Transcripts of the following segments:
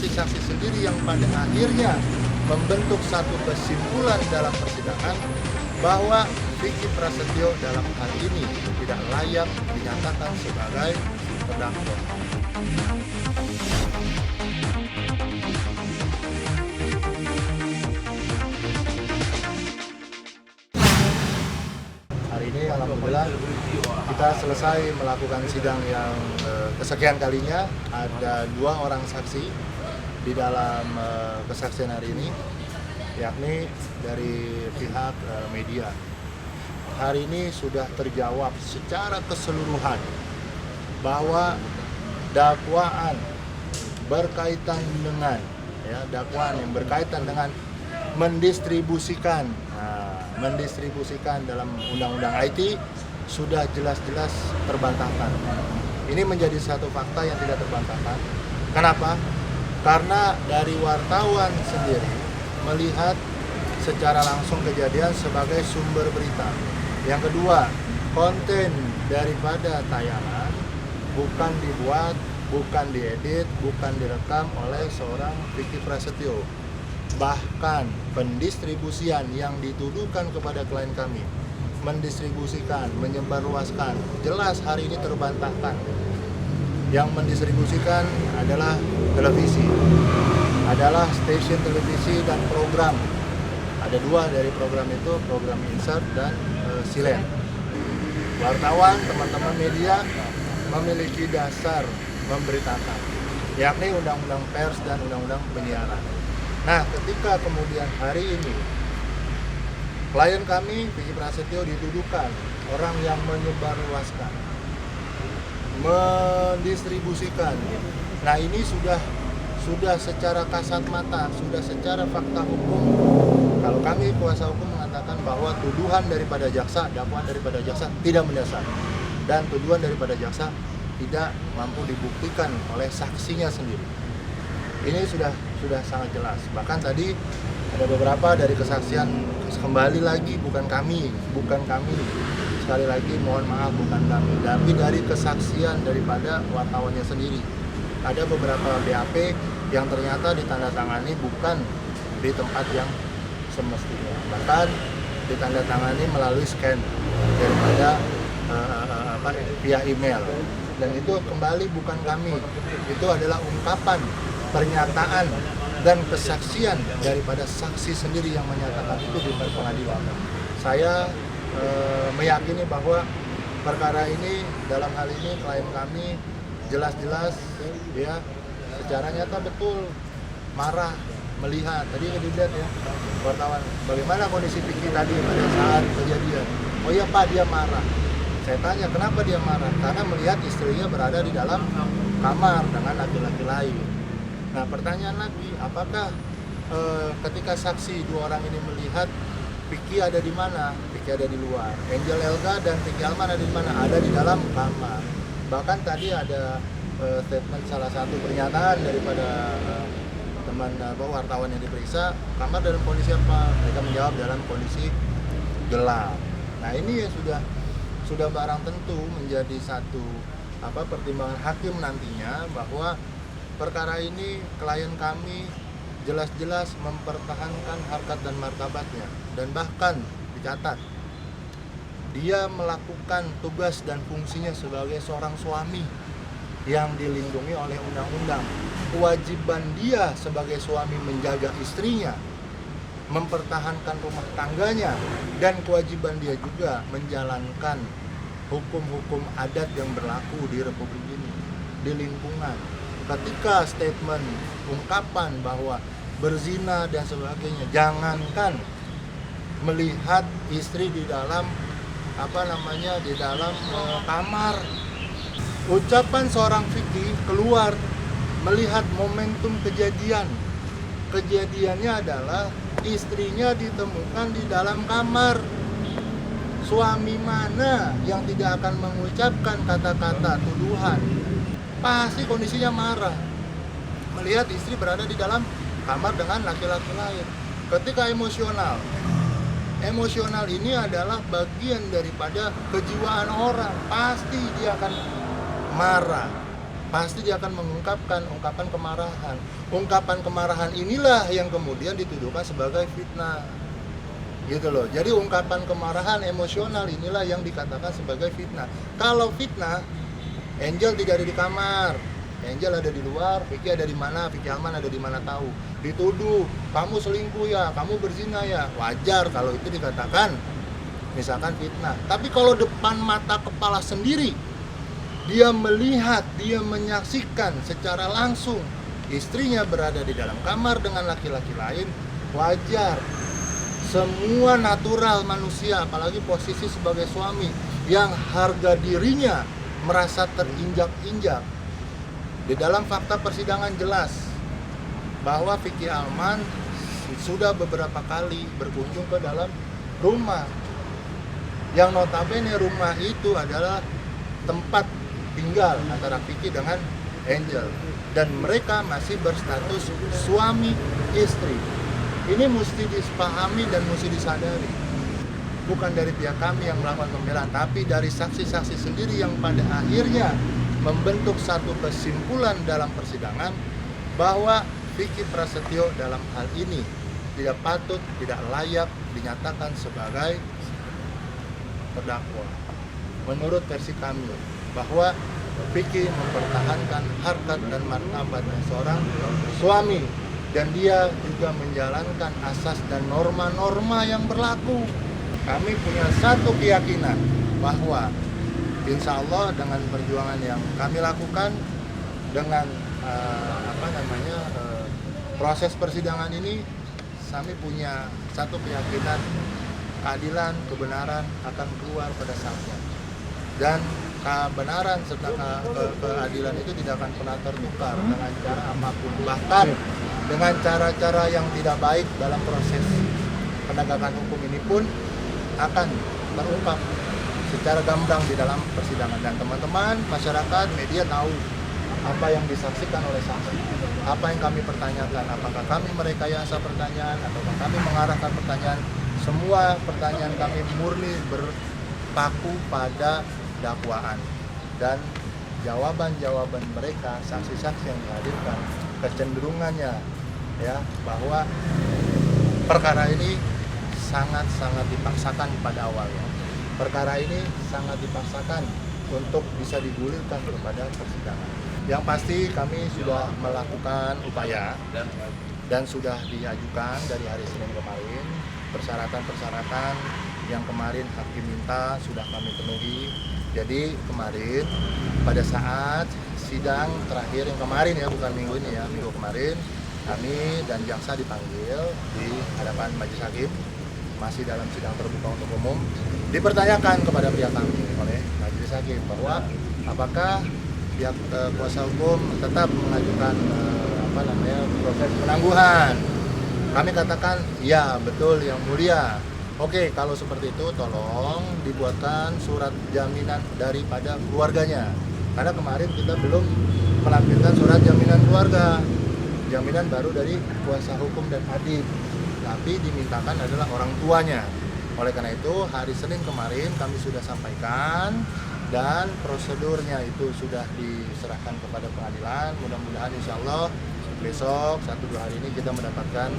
saksi-saksi sendiri yang pada akhirnya membentuk satu kesimpulan dalam persidangan bahwa Vicky Prasetyo dalam hal ini tidak layak dinyatakan sebagai terdakwa. Hari ini alhamdulillah kita selesai melakukan sidang yang kesekian kalinya. Ada 2 orang saksi di dalam kesaksian hari ini, yakni dari pihak media. Hari ini sudah terjawab secara keseluruhan bahwa dakwaan berkaitan dengan dakwaan yang berkaitan dengan mendistribusikan dalam undang-undang IT sudah jelas-jelas terbantahkan. Ini menjadi satu fakta yang tidak terbantahkan. Kenapa? Karena dari wartawan sendiri melihat secara langsung kejadian sebagai sumber berita. Yang kedua, konten daripada tayangan bukan dibuat, bukan diedit, bukan direkam oleh seorang Vicky Prasetyo. Bahkan pendistribusian yang dituduhkan kepada klien kami, mendistribusikan, menyebarluaskan, jelas hari ini terbantahkan. Yang mendistribusikan adalah televisi, adalah stasiun televisi dan program. Ada 2 dari program itu, program Insert dan Silen. Wartawan, teman-teman media memiliki dasar memberitakan, yakni Undang-Undang Pers dan Undang-Undang Penyiaran. Nah, ketika kemudian hari ini klien kami, Vicky Prasetyo, dituduhkan orang yang menyebarluaskan, mendistribusikan. Nah, ini sudah secara kasat mata, sudah secara fakta hukum. Kalau kami kuasa hukum mengatakan bahwa tuduhan daripada jaksa, dakwaan daripada jaksa tidak mendasar, dan tuduhan daripada jaksa tidak mampu dibuktikan oleh saksinya sendiri. Ini sudah sangat jelas. Bahkan tadi ada beberapa dari kesaksian, kembali lagi bukan kami. Sekali lagi mohon maaf, bukan kami, tapi dari kesaksian daripada wartawannya sendiri. Ada beberapa BAP yang ternyata ditandatangani bukan di tempat yang semestinya. Bahkan ditandatangani melalui scan daripada via email. Dan itu kembali bukan kami. Itu adalah ungkapan, pernyataan dan kesaksian daripada saksi sendiri yang menyatakan itu di pengadilan. Saya meyakini bahwa perkara ini, dalam hal ini klien kami jelas-jelas secara nyata betul marah melihat. Tadi dilihat ya wartawan, bagaimana kondisi Vicky tadi pada saat kejadian. Oh iya Pak, dia marah. Saya tanya kenapa dia marah, karena melihat istrinya berada di dalam kamar dengan laki-laki lain. Nah, pertanyaan lagi, apakah ketika saksi 2 orang ini melihat Vicky ada di mana? Vicky ada di luar. Angel Elga dan Vicky Alman ada di mana? Ada di dalam kamar. Bahkan tadi ada statement, salah satu pernyataan daripada teman wartawan yang diperiksa, kamar dalam kondisi apa? Mereka menjawab dalam kondisi gelap. Nah, ini ya sudah barang tentu menjadi satu pertimbangan hakim nantinya bahwa perkara ini klien kami jelas-jelas mempertahankan harkat dan martabatnya, dan bahkan dicatat dia melakukan tugas dan fungsinya sebagai seorang suami yang dilindungi oleh undang-undang. Kewajiban dia sebagai suami menjaga istrinya, mempertahankan rumah tangganya, dan kewajiban dia juga menjalankan hukum-hukum adat yang berlaku di Republik ini, di lingkungan. Ketika statement, ungkapan bahwa berzina dan sebagainya, jangankan melihat istri di dalam di dalam kamar. Ucapan seorang Vicky keluar melihat momentum kejadian. Kejadiannya adalah istrinya ditemukan di dalam kamar. Suami mana yang tidak akan mengucapkan kata-kata tuduhan? Pasti kondisinya marah melihat istri berada di dalam kamar dengan laki-laki lain. Ketika emosional ini adalah bagian daripada kejiwaan orang. Pasti dia akan marah, pasti dia akan mengungkapkan ungkapan kemarahan. Ungkapan kemarahan inilah yang kemudian dituduhkan sebagai fitnah. Gitu loh. Jadi ungkapan kemarahan emosional inilah yang dikatakan sebagai fitnah. Kalau fitnah, Angel tidak ada di kamar. Angel ada di luar, Vicky ada di mana, Vicky Alman ada di mana tahu. Dituduh, kamu selingkuh ya, kamu berzina ya. Wajar kalau itu dikatakan misalkan fitnah. Tapi kalau depan mata kepala sendiri, dia melihat, dia menyaksikan secara langsung istrinya berada di dalam kamar dengan laki-laki lain, wajar. Semua natural manusia, apalagi posisi sebagai suami yang harga dirinya merasa terinjak-injak. Di dalam fakta persidangan jelas bahwa Vicky Alman sudah beberapa kali berkunjung ke dalam rumah, yang notabene rumah itu adalah tempat tinggal antara Vicky dengan Angel, dan mereka masih berstatus suami istri. Ini mesti dipahami dan mesti disadari, bukan dari pihak kami yang melakukan pembelaan, tapi dari saksi-saksi sendiri yang pada akhirnya membentuk satu kesimpulan dalam persidangan bahwa Vicky Prasetyo dalam hal ini tidak patut, tidak layak dinyatakan sebagai terdakwa. Menurut versi kami, bahwa Vicky mempertahankan harkat dan martabatnya seorang suami, dan dia juga menjalankan asas dan norma-norma yang berlaku. Kami punya satu keyakinan bahwa insya Allah dengan perjuangan yang kami lakukan, dengan proses persidangan ini, kami punya satu keyakinan keadilan, kebenaran akan keluar pada saatnya. Dan kebenaran serta keadilan itu tidak akan pernah tertukar dengan cara apapun, bahkan dengan cara-cara yang tidak baik dalam proses penegakan hukum ini pun akan terungkap secara gamblang di dalam persidangan. Dan teman-teman, masyarakat, media tahu apa yang disaksikan oleh saksi, apa yang kami pertanyakan, apakah kami merekayasa pertanyaan ataukah kami mengarahkan pertanyaan. Semua pertanyaan kami murni berpaku pada dakwaan, dan jawaban-jawaban mereka, saksi-saksi yang dihadirkan, kecenderungannya ya bahwa perkara ini sangat-sangat dipaksakan pada awalnya. Perkara ini sangat dipaksakan untuk bisa digulirkan kepada persidangan. Yang pasti kami sudah melakukan upaya dan sudah diajukan dari hari Senin kemarin. Persyaratan-persyaratan yang kemarin hakim minta sudah kami penuhi. Jadi kemarin pada saat sidang terakhir yang kemarin ya, bukan minggu ini ya, minggu kemarin kami dan jaksa dipanggil di hadapan majelis hakim, masih dalam sidang terbuka untuk umum. Dipertanyakan kepada pihak kami oleh majelis hakim bahwa apakah pihak kuasa hukum tetap mengajukan proses penangguhan. Kami katakan, ya betul yang mulia. Oke, kalau seperti itu tolong dibuatkan surat jaminan daripada keluarganya. Karena kemarin kita belum menampilkan surat jaminan keluarga. Jaminan baru dari kuasa hukum dan adik. Tapi dimintakan adalah orang tuanya. Oleh karena itu, hari Senin kemarin kami sudah sampaikan dan prosedurnya itu sudah diserahkan kepada pengadilan. Mudah-mudahan insya Allah besok 1-2 hari ini kita mendapatkan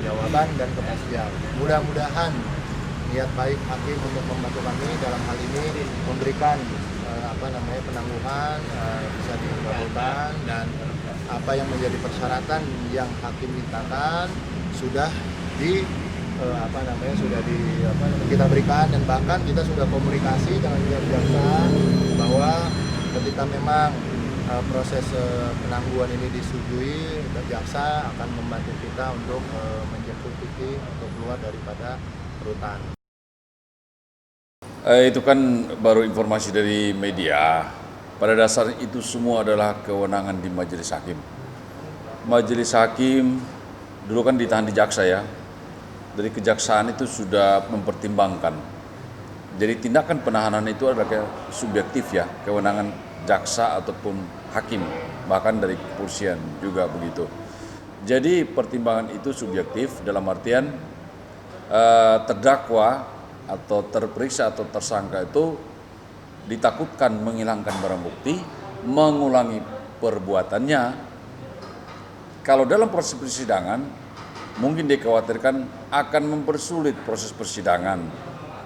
jawaban dan kepastian. Mudah-mudahan niat baik hakim untuk membantu kami dalam hal ini memberikan penangguhan bisa dikabulkan, dan apa yang menjadi persyaratan yang hakim mintakan sudah kita berikan, dan bahkan kita sudah komunikasi dengan pihak jaksa bahwa ketika memang proses penangguhan ini disetujui, jaksa akan membantu kita untuk menjemput Vicky untuk keluar daripada rutan. Itu kan baru informasi dari media. Pada dasarnya itu semua adalah kewenangan di majelis hakim. Majelis hakim dulu kan ditahan di jaksa ya. Dari kejaksaan itu sudah mempertimbangkan. Jadi tindakan penahanan itu adalah subjektif ya, kewenangan jaksa ataupun hakim, bahkan dari kepolisian juga begitu. Jadi pertimbangan itu subjektif dalam artian terdakwa atau terperiksa atau tersangka itu ditakutkan menghilangkan barang bukti, mengulangi perbuatannya. Kalau dalam proses persidangan, mungkin dikhawatirkan akan mempersulit proses persidangan.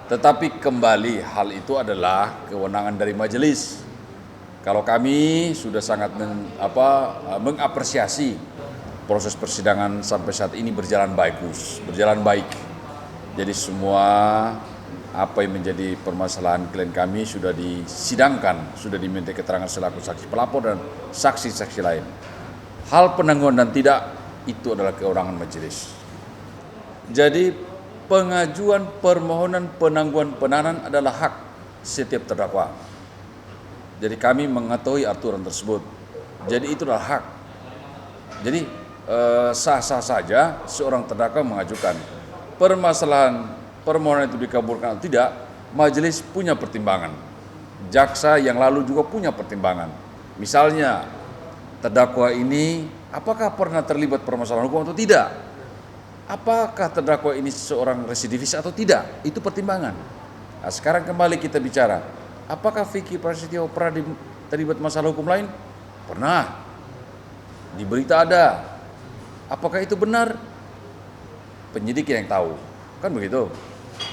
Tetapi kembali hal itu adalah kewenangan dari majelis. Kalau kami sudah sangat mengapresiasi proses persidangan sampai saat ini berjalan baik. Jadi semua apa yang menjadi permasalahan klien kami sudah disidangkan, sudah diminta keterangan selaku saksi pelapor dan saksi-saksi lain. Hal penangguhan dan tidak itu adalah kewenangan majelis. Jadi pengajuan permohonan penangguhan penahanan adalah hak setiap terdakwa. Jadi kami mengetahui aturan tersebut. Jadi itulah hak. Jadi sah-sah saja seorang terdakwa mengajukan. Permasalahan permohonan itu dikabulkan atau tidak, majelis punya pertimbangan. Jaksa yang lalu juga punya pertimbangan. Misalnya, terdakwa ini apakah pernah terlibat permasalahan hukum atau tidak? Apakah terdakwa ini seorang residivis atau tidak? Itu pertimbangan. Nah, sekarang kembali kita bicara, apakah Vicky Prasetyo pernah terlibat masalah hukum lain? Pernah. Di berita ada. Apakah itu benar? Penyidik yang tahu. Kan begitu.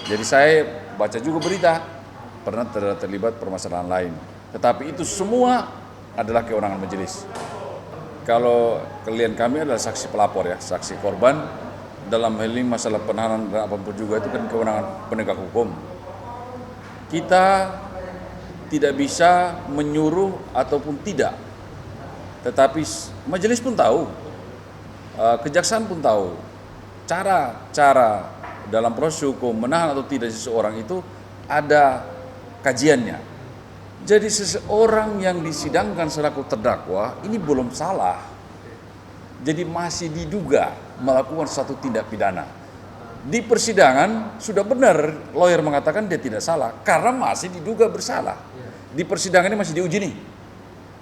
Jadi saya baca juga berita, pernah terlibat permasalahan lain. Tetapi itu semua adalah kewenangan majelis. Kalau klien kami adalah saksi pelapor ya, saksi korban, dalam hal ini masalah penahanan dan apapun juga itu kan kewenangan penegak hukum. Kita tidak bisa menyuruh ataupun tidak. Tetapi majelis pun tahu, kejaksaan pun tahu, cara dalam proses hukum menahan atau tidak seseorang itu ada kajiannya. Jadi seseorang yang disidangkan selaku terdakwa ini belum salah. Jadi masih diduga melakukan satu tindak pidana. Di persidangan sudah benar lawyer mengatakan dia tidak salah karena masih diduga bersalah. Di persidangan ini masih diuji nih.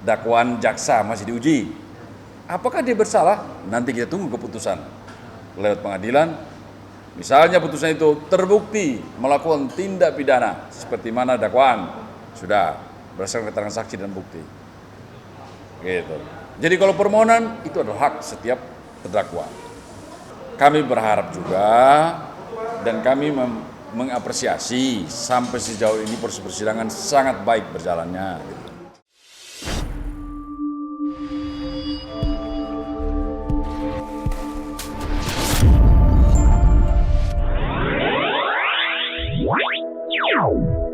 Dakwaan jaksa masih diuji. Apakah dia bersalah? Nanti kita tunggu keputusan lewat pengadilan. Misalnya putusan itu terbukti melakukan tindak pidana seperti mana dakwaan, sudah berdasarkan keterangan saksi dan bukti. Gitu. Jadi kalau permohonan itu adalah hak setiap terdakwa. Kami berharap juga dan kami mengapresiasi sampai sejauh ini proses persidangan sangat baik berjalannya. Wow.